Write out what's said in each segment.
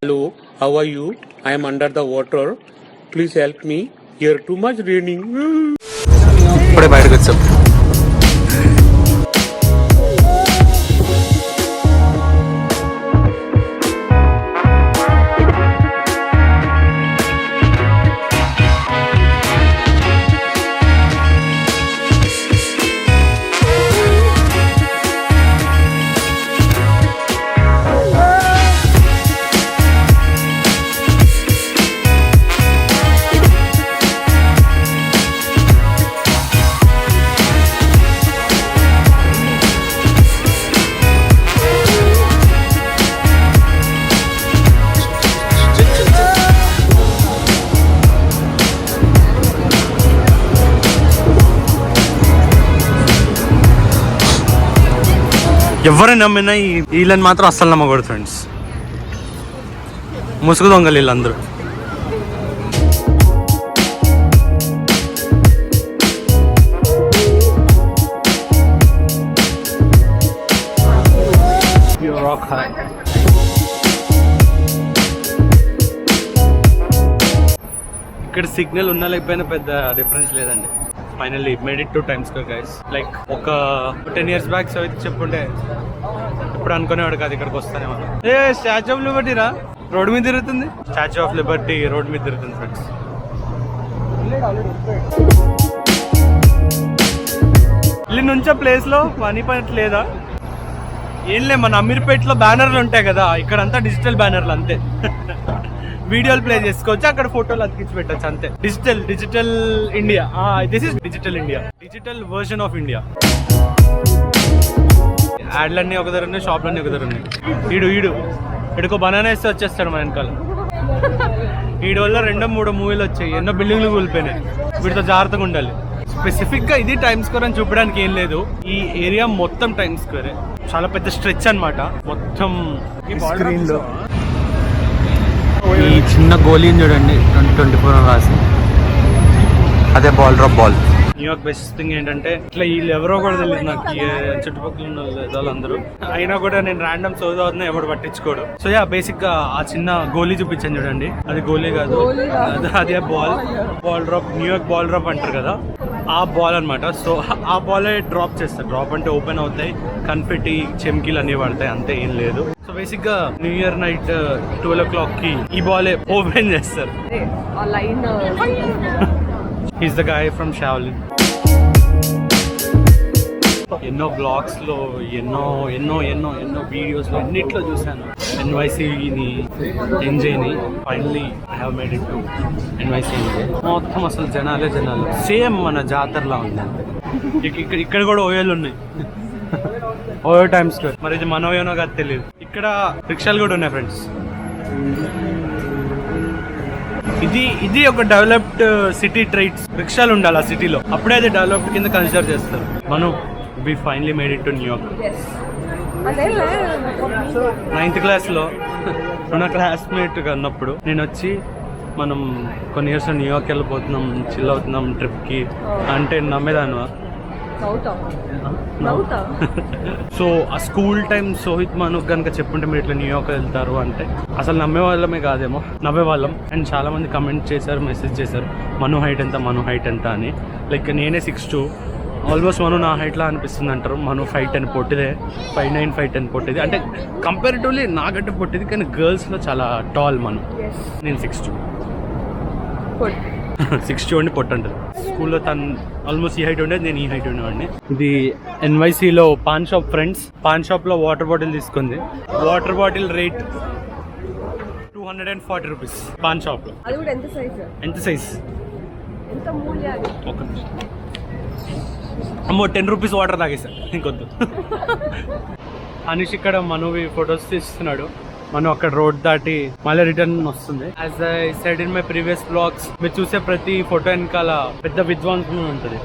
Hello, how are you? I am under the water. Please help me. Here too much raining. ఇప్పుడే బయటకు వచ్చాం. ఎవరైనా నమ్మినా వీళ్ళని మాత్రం అస్సలు నమ్మకూడదు ఫ్రెండ్స్. ముసుగు దొంగలు వీళ్ళందరూ. ఇక్కడ సిగ్నల్ ఉన్నా లేకపోయినా పెద్ద డిఫరెన్స్ లేదండి. Finally made it two times square guys. Like ఒక 10 years బ్యాక్ సో అయితే చెప్పుంటే ఇప్పుడు అనుకునేవాడు కాదు ఇక్కడికి వస్తానే మనం. స్టాచ్యూ ఆఫ్ లిబర్టీ రా రోడ్ మీద తిరుగుతుంది. స్టాచ్యూ ఆఫ్ లిబర్టీ రోడ్ మీద తిరుగుతుంది ఫ్రెండ్స్. ఇల్లు నుంచే ప్లేస్ లో పని లేదా ఏం లే. మన అమీర్పేటలో బ్యానర్లు ఉంటాయి కదా, ఇక్కడంతా డిజిటల్ బ్యానర్లు అంతే. వీడియోలు ప్లే చేసుకోవచ్చు, అక్కడ ఫోటోలు అతికించి పెట్టచ్చు అంతే. Digital India. This is digital India, digital version of India. యాడ్లన్నీ ఒక దగ్గర ఉన్నాయి, షాప్లన్నీ ఒక దగ్గర ఉన్నాయి. ఈడుకో బనానా వేస్తే వచ్చేస్తాడు మన వెనకాల. వీడి వల్ల 2-3 మూవీలు వచ్చాయి, ఎన్నో బిల్డింగ్లు కూలిపోయినాయి. వీటితో జాగ్రత్తగా ఉండాలి. స్పెసిఫిక్ గా ఇది టైమ్ స్క్వేర్ అని చూపడానికి ఏం లేదు. ఈ ఏరియా మొత్తం టైమ్ స్క్వేర్, చాలా పెద్ద స్ట్రెచ్ అన్నమాట. మొత్తం స్క్రీన్ లో ఈ చిన్న గోలీని చూడండి, 2024 రాసి, అదే ball drop ball. New York best thing ఏంటంటే ఇట్లా వీళ్ళు ఎవరో కూడా తెలియదు నాకు, చుట్టుపక్కల ఉన్న వాళ్ళందరూ. అయినా కూడా నేను ర్యాండమ్ చదువుతున్నా, ఎవడు పట్టించుకోడు. సో యా బేసిక్ గా ఆ చిన్న గోలీ చూపించాను చూడండి, అది గోలీ కాదు, అదే ball drop. New York ball drop అంటారు కదా, ఆ బాల్ అనమాట. సో ఆ బాల్ డ్రాప్ చేస్తారు. డ్రాప్ అంటే ఓపెన్ అవుతాయి, కన్ఫెట్టి చెమ్కీలు అన్ని పడతాయి, అంతే, ఏం లేదు. సో బేసిక్ గా న్యూ ఇయర్ నైట్ 12 o'clock కి ఈ బాల్ ఓపెన్ చేస్తారు. He's the guy from Shaolin. ఎన్నో బ్లాగ్స్ లో ఎన్నో వీడియోస్ లో అన్నిట్లో చూసాను ఎన్వైసీని, ఎంజేని. Finally I have made it to NYC. మొత్తం అసలు జనాలు సేమ్ మన జాతరలా ఉంది. ఇక్కడ కూడా ఓయోలు ఉన్నాయి, ఓయో టైమ్ స్క్వేర్. మరి ఇది మన ఓయోనో కాదు తెలియదు. ఇక్కడ రిక్షాలు కూడా ఉన్నాయి ఫ్రెండ్స్. ఇది ఒక డెవలప్డ్ సిటీ ట్రైట్స్. రిక్షాలు ఉండాలి ఆ సిటీలో, అప్పుడే అది డెవలప్డ్ కింద కన్సిడర్ చేస్తారు. మనం we finally made it to New York. 9th క్లాస్లో నా క్లాస్మేట్గా ఉన్నప్పుడు నేను వచ్చి, మనం కొన్ని ఇయర్స్ న్యూయార్క్ వెళ్ళిపోతున్నాం, చిల్ అవుతున్నాం ట్రిప్కి అంటే నమ్మేదాను. సో ఆ స్కూల్ టైం సోహిత్ మను కనుక చెప్పుంటే మీరు ఇట్లా న్యూయార్క్ వెళ్తారు అంటే అసలు నమ్మేవాళ్ళమే కాదేమో, నవ్వేవాళ్ళం. అండ్ చాలా మంది కమెంట్ చేశారు, మెసేజ్ చేశారు, మను హైట్ ఎంత అని. లైక్ నేనే 6'2", ఆల్మోస్ట్ మను నా హైట్లా అనిపిస్తుంది అంటారు. మను 5'10" పొట్టిదే, 5'9", 5'10" పొట్టిది. అంటే కంపారిటివ్లీ నాకంటే పొట్టిది, కానీ గర్ల్స్లో చాలా టాల్ మను. నేను 6'2". 6'2" అండి పొట్టు అంటారు. స్కూల్లో తను ఆల్మోస్ట్ ఈ హైట్ ఉండేది, నేను ఈ హైట్ ఉండేవాడిని. ఇది ఎన్వైసీలో పాన్ షాప్ ఫ్రెండ్స్. పాన్ షాప్లో వాటర్ బాటిల్ తీసుకుంది. Water bottle rate 240 rupees pan shop లో. అది కూడా ఎంత సైజ్? ఎంత సైజ్? ఎంత మూల్య అది? ఒక అమ్మో 10 రూపీస్ వాటర్ తాగేసా ఇంకొద్దు. అనిష్ ఇక్కడ మనవి ఫొటోస్ తీస్తున్నాడు. మనం అక్కడ రోడ్ దాటి మళ్ళీ రిటర్న్ వస్తుంది. As I said in my previous blogs, మీరు చూసే ప్రతి ఫోటో వెనకాల పెద్ద విద్వాంసం ఉంటుంది.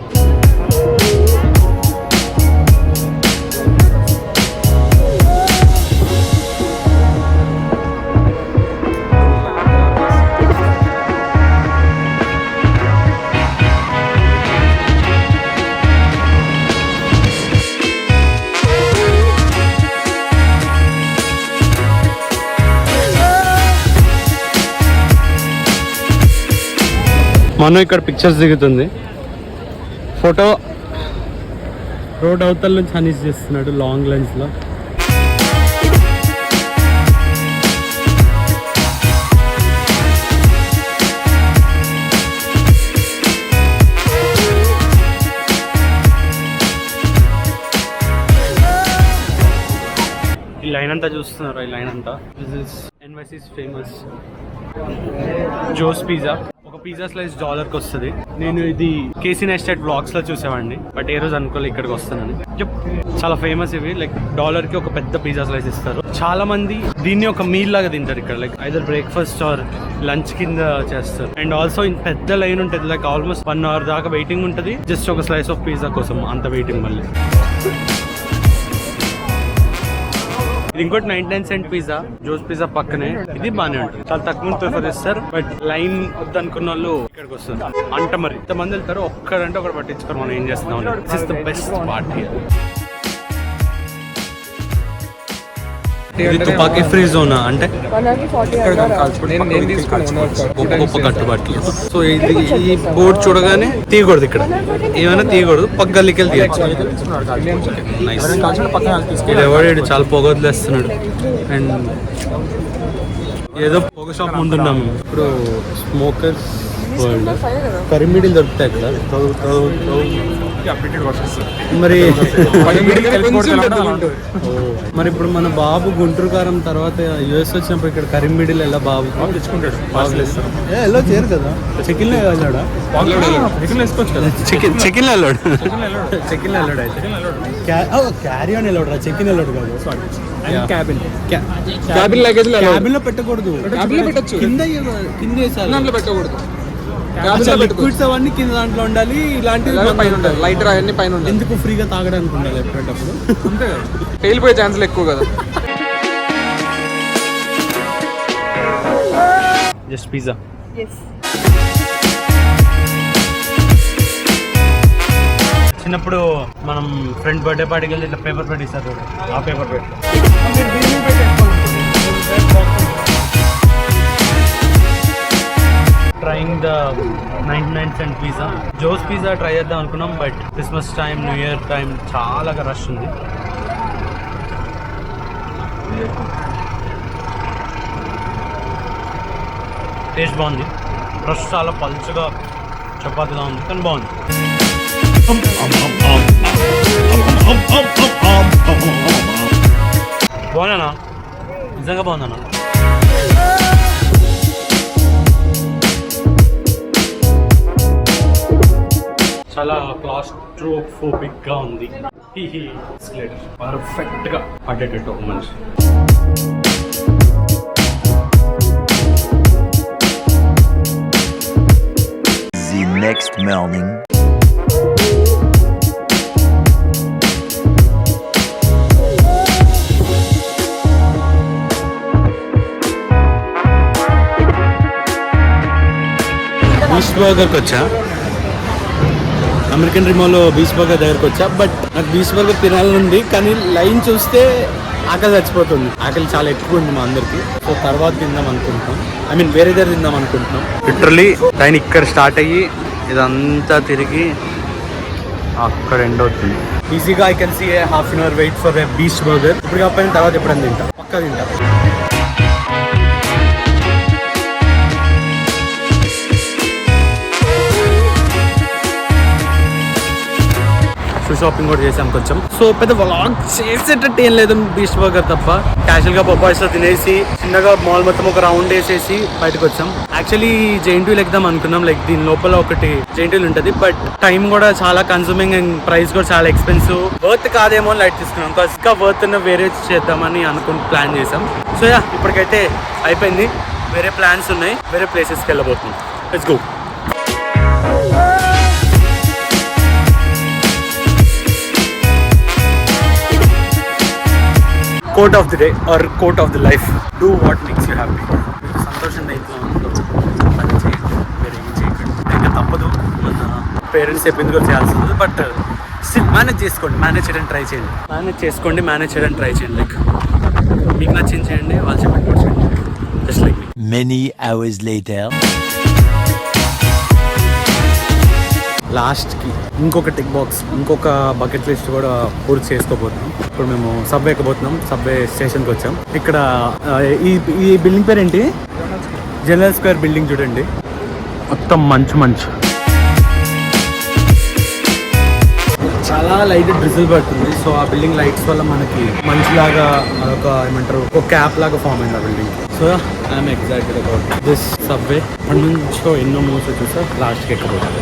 మనం ఇక్కడ పిక్చర్స్ దిగుతుంది. ఫోటో రోడ్ అవతల నుంచి హనీస్ చేస్తున్నాడు లాంగ్ లెన్స్ లో. ఈ లైన్ అంతా చూస్తున్నారు. ఈ లైన్ అంతా this is NYC's famous Joe's pizza. ఒక పిజ్జా స్లైస్ $1కి వస్తుంది. నేను ఇది కేసీ నెస్టెడ్ బ్లాగ్స్ లో చూసేవాడిని, బట్ ఏ రోజు అనుకోలే ఇక్కడికి వస్తానని. చాలా ఫేమస్ ఇవి. లైక్ $1కి ఒక పెద్ద పిజ్జా స్లైస్ ఇస్తారు. చాలా మంది దీన్ని ఒక మీల్ లాగా తింటారు ఇక్కడ. Like either breakfast or lunch కింద చేస్తారు. అండ్ ఆల్సో పెద్ద లైన్ ఉంటుంది. లైక్ ఆల్మోస్ట్ 1 hour దాకా వెయిటింగ్ ఉంటుంది జస్ట్ ఒక స్లైస్ ఆఫ్ పిజ్జా కోసం. అంత వెయిటింగ్. మళ్ళీ ఇది ఇంకోటి 99 cent పిజ్జా, జోస్ పిజ్జా పక్కనే. ఇది బాగానే ఉంటుంది. చాలా తక్కువ ప్రిఫర్ చేస్తారు, బట్ లైన్ వద్దనుకున్న వాళ్ళు ఇక్కడికి వస్తారు. అంట మరి ఇంతమంది వెళ్తారు, ఒక్కడంటే ఒకటి పట్టించుకోరు. మనం ఏం చేస్తున్నాం. This is the best part here. ఇది తుపాకీ ఫ్రీ జోన్ అంటే గొప్ప గొప్ప కట్టుబాట్లు. సో ఇది ఈ బోర్డు చూడగానే తీయకూడదు. ఇక్కడ ఏమైనా తీయకూడదు, పక్క గల్లీకి వెళ్ళి తీయచ్చు. ఎవడు చాలా పొగ వదిలేస్తున్నాడు. అండ్ ఏదో పొగ షాప్ ముందున్నాము. ఇప్పుడు స్మోకర్స్ వరల్డ్ కరీమిడీలు దొరుకుతాయి ఇక్కడ. మరి మరి ఇప్పుడు మన బాబు గుంటూరు కారం తర్వాత యూఎస్ వచ్చినప్పుడు ఇక్కడ కరీమిడీలు ఎలా బాబు తెచ్చుకుంటాడు. ఎలా చేయరు కదా. చికెన్ వెళ్ళాడా? చికెన్ వెళ్ళాడు. చికెన్ వెళ్ళాడు. అయితే క్యారీ ఆన్ వెళ్ళాడు రా. చికెన్ వెళ్ళాడు కాదు. క్యాబిన్ లగేజ్ క్యాబిన్ లో పెట్టకూడదు. కింద కింద పెట్టకూడదు. లిక్విడ్స్ అవన్నీ కింద దాంట్లో ఉండాలి. ఇలాంటివి లైటర్ అవన్నీ పైన ఉండాలి. ఎందుకు ఫ్రీగా తాగడానికి ఉండాలి ఎప్పుడేటప్పుడు. అంతే కదా, పేలిపోయే ఛాన్సులు ఎక్కువ కదా. Just pizza. చిన్నప్పుడు మనం ఫ్రెండ్ బర్త్డే పార్టీకి వెళ్ళి ఇట్లా పేపర్ ప్లేట్ ఇస్తారు. ఆ paper plate trying the 99 cent pizza. Joe's pizza try చేద్దాం అనుకున్నాం, but Christmas time, new year time చాలా రష్ ఉంది. టేస్ట్ బాగుంది. రష్ చాలా పల్చగా చపాతీలా ఉంది, కానీ బాగుంది. బాగున్నానా? నిజంగా బాగుందన్నా. చాలా క్లాస్ట్రోఫోబిక్ గా ఉంది. పర్ఫెక్ట్ గా పడ్డేటట్టు ఒక మనిషి. The next morning. బీచ్ బర్గర్కి వచ్చా. అమెరికన్ డ్రీమ్లో బీచ్ బర్గర్ దగ్గరకు వచ్చా. బట్ నాకు బీచ్ బర్గర్ తినాలనుంది, కానీ లైన్ చూస్తే ఆకలి చచ్చిపోతుంది. ఆకలి చాలా ఎక్కువ ఉంది మా అందరికి. సో తర్వాత తిందాం అనుకుంటున్నాం. ఐ మీన్ వేరే దగ్గర తిందాం అనుకుంటున్నాం. లిటరలీ ట్రైన్ ఇక్కడ స్టార్ట్ అయ్యి ఇదంతా తిరిగి అక్కడ ఎండ్ అవుతుంది. ఈజీగా I can see a ½ an hour wait for a beach burger. ఇప్పుడు కాకపోయిన తర్వాత ఎప్పుడైనా తింటా, పక్కా తింటా. షాపింగ్ కూడా చేసాం కొంచెం. సో పెద్ద వ్లాగ్ చేసేటట్టు ఏం లేదు బీస్ట్ బర్గర్ తప్ప. క్యాజువల్ గా పపాయిస్ లో తినేసి చిన్నగా మాల్ మొత్తం ఒక రౌండ్ వేసేసి బయటకు వచ్చాం. యాక్చువల్లీ జైంట్ ఎగ్దాం అనుకున్నాం, లైక్ దీని లోపల ఒకటి జైంట్ ఉంటది, బట్ టైం కూడా చాలా కన్సూమింగ్ అండ్ ప్రైస్ కూడా చాలా ఎక్స్పెన్సివ్. వర్త్ కాదేమో లైట్ తీసుకున్నాం. ఇంకా వర్త్ వేరే చేద్దామని అనుకుని ప్లాన్ చేసాం. సో యా, ఇప్పటికైతే అయిపోయింది. వేరే ప్లాన్స్ ఉన్నాయి, వేరే ప్లేసెస్కి వెళ్ళబోతున్నాం. Let's go. Quote of the day or quote of the life, do what makes you happy. సంతోషంగా ఇంట్లో పని చేయండి, వేరే ఏం చేయకండి. ఇంకా తప్పదు, మన పేరెంట్స్ చెప్పింది కూడా చేయాల్సి ఉంటుంది. బట్ స్టిల్ మేనేజ్ చేసుకోండి, మేనేజ్ చేయడానికి ట్రై చేయండి. మేనేజ్ చేయడానికి ట్రై చేయండి. లైక్ మీకు నచ్చింది చేయండి, వాళ్ళు చెప్పింది కూడా చేయండి. Just like Many hours later. లాస్ట్కి ఇంకొక టిక్ బాక్స్, ఇంకొక బకెట్ లిస్ట్ కూడా పూర్తి చేసుకోబోతున్నాం. ఇప్పుడు మేము సబ్వే ఎక్కబోతున్నాం. సబ్వే స్టేషన్కి వచ్చాం. ఇక్కడ ఈ బిల్డింగ్ పేరు ఏంటి? General square building. చూడండి, మొత్తం మంచు. చాలా లైట్ డ్రిజిల్ పడుతుంది. సో ఆ బిల్డింగ్ లైట్స్ వల్ల మనకి మంచులాగా అదొక ఏమంటారు, ఒక క్యాప్ లాగా ఫామ్ అయింది ఆ building. So I'm excited about this subway. అప్పటి నుంచో ఎన్నో మూవ్స్ వచ్చేసా లాస్ట్కి ఎక్కబోతుంది.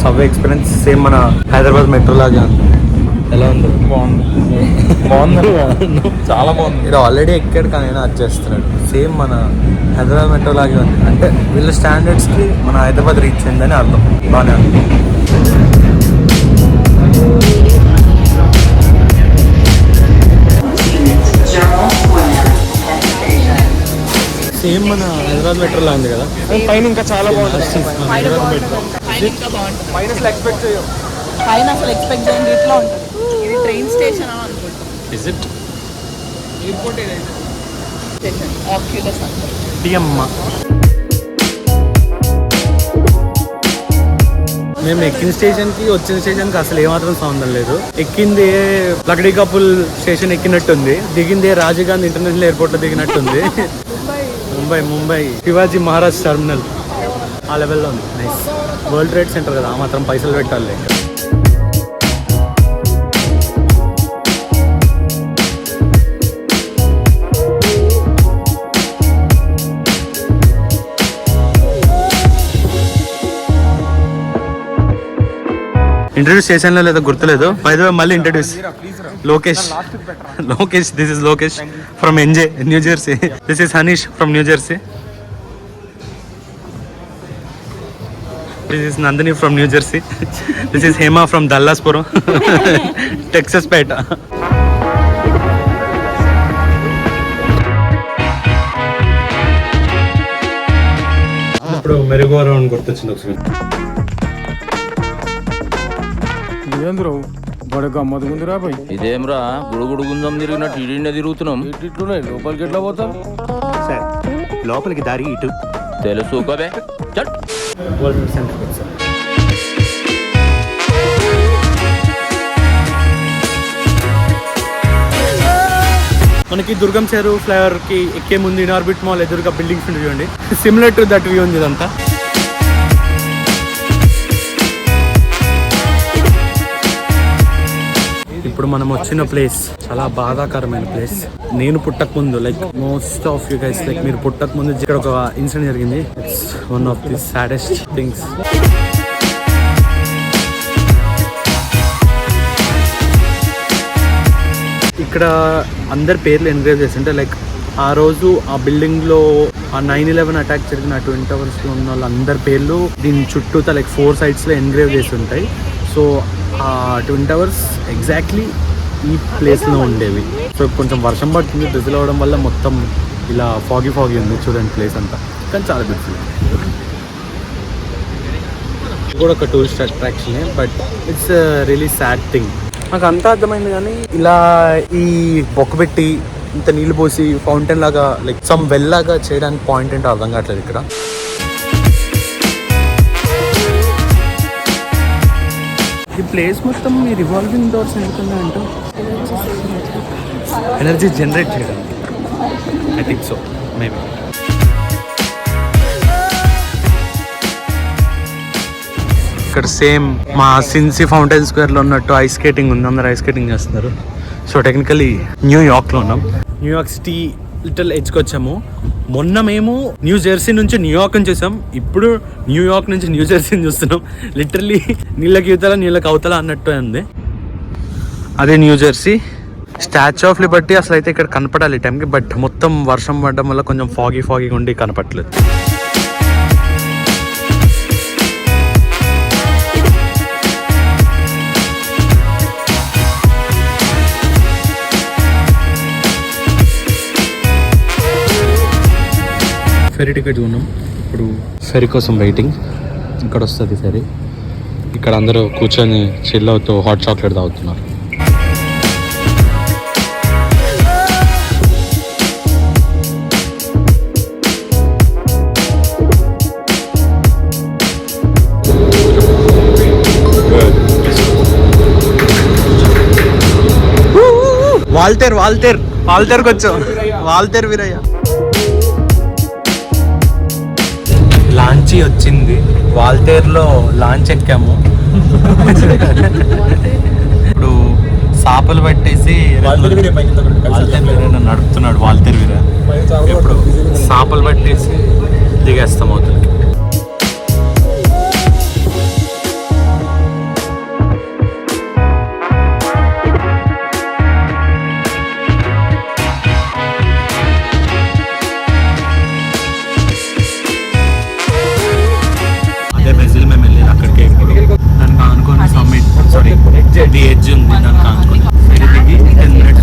సబ్వే ఎక్స్పీరియన్స్ సేమ్ మన హైదరాబాద్ మెట్రో లాగా. ఎలా ఉంది? బాగుంది చాలా బాగుంది. ఇది ఆల్రెడీ ఎక్కాడు కానీ అది చేస్తున్నాడు. సేమ్ మన హైదరాబాద్ మెట్రో లాగే ఉంది. అంటే వీళ్ళ స్టాండర్డ్స్కి మన హైదరాబాద్ రీచ్ అయిందని అర్థం. బాగానే ఉంది. సేమ్ మన హైదరాబాద్ మెట్రో లా ఉంది కదా, పైన ఇంకా చాలా బాగుంటుంది. పైన అసలు ఎక్స్పెక్ట్ చేయండి ఇట్లా ఉంటుంది. ఇది ట్రైన్ స్టేషన్ అనుకుంటా. Is it? ఎయిర్పోర్ట్ ఏదైతే స్టేషన్ ఆక్యులస్ అమ్మ. మేము ఎక్కిన స్టేషన్కి వచ్చిన స్టేషన్కి అసలు ఏమాత్రం సంబంధం లేదు. ఎక్కింది లక్డీ కపుల్ స్టేషన్ ఎక్కినట్టుంది, దిగింది రాజీవ్ గాంధీ ఇంటర్నేషనల్ ఎయిర్పోర్ట్లో దిగినట్టుంది. ముంబై శివాజీ మహారాజ్ టర్మినల్ ఆ లెవెల్లో ఉంది. నైస్. వరల్డ్ ట్రేడ్ సెంటర్ కదా, ఆ మాత్రం పైసలు పెట్టాలి. ఇంట్రడ్యూస్ చేసాను లేదా గుర్తులేదు. బై ద వే మళ్ళీ introduce. Lokesh, this is Lokesh from NJ, new Jersey. This is Hanish from new Jersey. This is Nandini from New Jersey. This is Hema from Dallaspuro, Texas Peta. ఇప్పుడు మెరుగో రౌండ్ గుర్తొచ్చింది ఒకసారి. ఇదేమ్రా గుడుగుడు గుంజం తిరిగినట్టు ఇడినే తిరుగుతున్నాం. ఇట్లున్నాయి లోపలికి ఎట్లా పోతాం? సార్ లోపలికి దారి ఇటు. తెలుసు కదే. వరల్డ్ ట్రేడ్ సెంటర్ వచ్చాం. మనకి దుర్గం చెరువు ఫ్లైఓవర్ కి ఎక్కే ముందు ఇనార్బిట్ మాల్ ఎదురుగా బిల్డింగ్స్ ఉంటుంది చూడండి. సిమిలర్ టు దట్ వ్యూ ఉంది ఇదంతా. ఇప్పుడు మనం వచ్చిన ప్లేస్ చాలా బాధాకరమైన ప్లేస్. నేను పుట్టక ముందు, like most of you guys, like మీరు పుట్టక ముందు ఇక్కడ ఒక ఇన్సిడెంట్ జరిగింది. It's one of the saddest things. ఇక్కడ అందరి పేర్లు ఎన్గ్రేవ్ చేసి ఉంటాయి. లైక్ ఆ రోజు ఆ బిల్డింగ్లో ఆ 9/11 అటాక్ జరిగిన ట్విన్ టవర్స్లో ఉన్న వాళ్ళందరి పేర్లు దీని చుట్టూతా లైక్ 4 sides ఎంగ్రేవ్ చేసి ఉంటాయి. సో ఆ ట్విన్ టవర్స్ ఎగ్జాక్ట్లీ ఈ ప్లేస్లో ఉండేవి. సో కొంచెం వర్షం పడుతుంది, డ్రిజిల్ అవ్వడం వల్ల మొత్తం ఇలా ఫాగీ ఉంది చూడండి ప్లేస్ అంతా. కానీ చాలా బ్యూటిఫుల్. ఇది కూడా ఒక టూరిస్ట్ అట్రాక్షనే, but it's really sad thing. నాకు అంతా అర్థమైంది కానీ ఇలా ఈ బొక్క పెట్టి ఇంత నీళ్ళు పోసి ఫౌంటైన్ లాగా లైక్ సమ్ వెల్ లాగా చేయడానికి పాయింట్ ఏంటో అర్థం కావట్లేదు ఇక్కడ. ఈ ప్లేస్ మొత్తం ఈ రివాల్వింగ్ డోర్స్ ఎందుకున్నా అంటూ ఎనర్జీ జనరేట్ చేయడం ఐ థింక్ సో మేబీ. ఇక్కడ సేమ్ మా సిన్సీ ఫౌంటైన్ స్క్వేర్లో ఉన్నట్టు ఐస్ స్కేటింగ్ ఉంది, అందరు ఐస్ స్కేటింగ్ చేస్తున్నారు. సో టెక్నికలీ న్యూయార్క్లో ఉన్నాం. న్యూయార్క్ సిటీ లిటిల్ ఎడ్జ్కి వచ్చాము. మొన్న మేము న్యూ జెర్సీ నుంచి న్యూయార్క్ నుంచి చూసాం, ఇప్పుడు న్యూయార్క్ నుంచి న్యూ జెర్సీని చూస్తున్నాం. లిటరల్లీ నీళ్ళకి యువతల నీళ్ళకి అవతల అన్నట్టు ఉంది. అదే new Jersey. Statue of Liberty అసలు అయితే ఇక్కడ కనపడాలి ఈ టైంకి, బట్ మొత్తం వర్షం పడడం వల్ల కొంచెం ఫాగీగా ఉండి కనపడలేదు. ఫెరీ టికెట్ ఉన్నాం, ఇప్పుడు ఫెరీ కోసం వెయిటింగ్. ఇక్కడ వస్తుంది ఫెరీ. ఇక్కడ అందరూ కూర్చొని చిల్ అవుతూ హాట్ చాక్లెట్ తాగుతున్నారు. వాల్తేర్కి వచ్చాం. వాల్తేర్ వీరయ్య లాంచీ వచ్చింది. వాల్తేర్లో లాంచ్ ఎక్కాము. ఇప్పుడు సాపలు పట్టేసి వాల్తేర్ వీర నడుపుతున్నాడు. వాల్తేర్ వీర ఇప్పుడు సాపలు పట్టేసి దిగేస్తాం అవుతుంది. ది ఎడ్జ్ ఉంది, దానికి అనుకుని ఫెరీ దిగి 10 minutes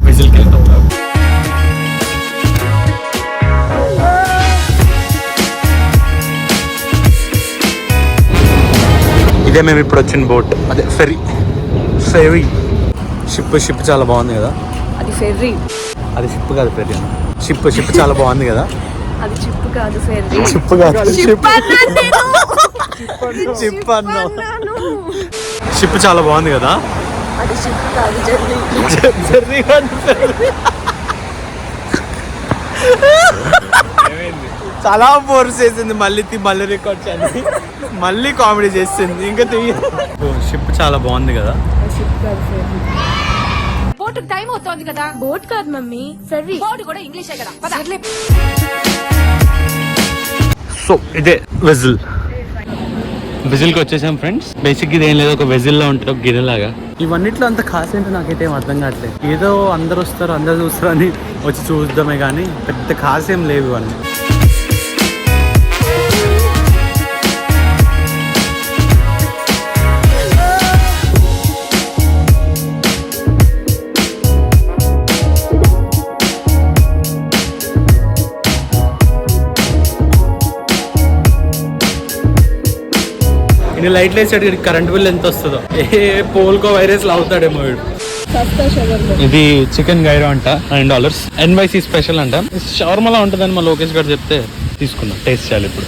విజిల్కి వెళ్తాం. ఇదే మేము ఇప్పుడు వచ్చిన బోట్, అదే ఫెరీ. షిప్ చాలా బాగుంది కదా. అది ఫెర్రీ, అది షిప్ కాదు ఫెరీ. షిప్ చాలా బాగుంది కదా. అది చిప్ కాదు ఫెర్రీ. షిప్ కాదు, షిప్ అన్నా. షిప్ చాలా బాగుంది కదా. అది చిప్ కాదు జర్నీ. జర్నీ కాదు, చాలా ఫోర్స్ చేసింది. మళ్ళీ రికార్డ్ చేయాలి, మళ్ళీ కామెడీ చేసింది. ఇంకా షిప్ చాలా బాగుంది కదా. చిప్ కాదు ఫెర్రీ. బోట్ టైం అవుతోంది కదా. బోట్ కాదు మమ్మీ, ఫెర్రీ. బోట్ కూడా ఇంగ్లీషే కదా. సో ఇదే వెజిల్కి వచ్చేసాం ఫ్రెండ్స్. బేసిక్ ఇది ఏం లేదు, ఒక వెజిల్లో ఉంటుంది, ఒక గిన్నెలాగా. ఇవన్నిట్లో అంత ఖాస్ ఏంటో నాకైతే ఏం అర్థం కావట్లేదు. ఏదో అందరు వస్తారు, అందరు చూస్తారు అని వచ్చి చూద్దామే కానీ పెద్ద ఖాస్ ఏం లేవు ఇవన్నీ. లైట్లు వేసాడు, కరెంట్ బిల్ ఎంత వస్తుందో. పోల్కో వైరస్ అవుతాడేమో వీడు. ఇది చికెన్ గైరో అంట, $9. NYC స్పెషల్ అంట. షవర్మలా ఉంటుందని మా లోకేష్ గారు చెప్తే తీసుకున్నాం. టేస్ట్ చేయాలి ఇప్పుడు.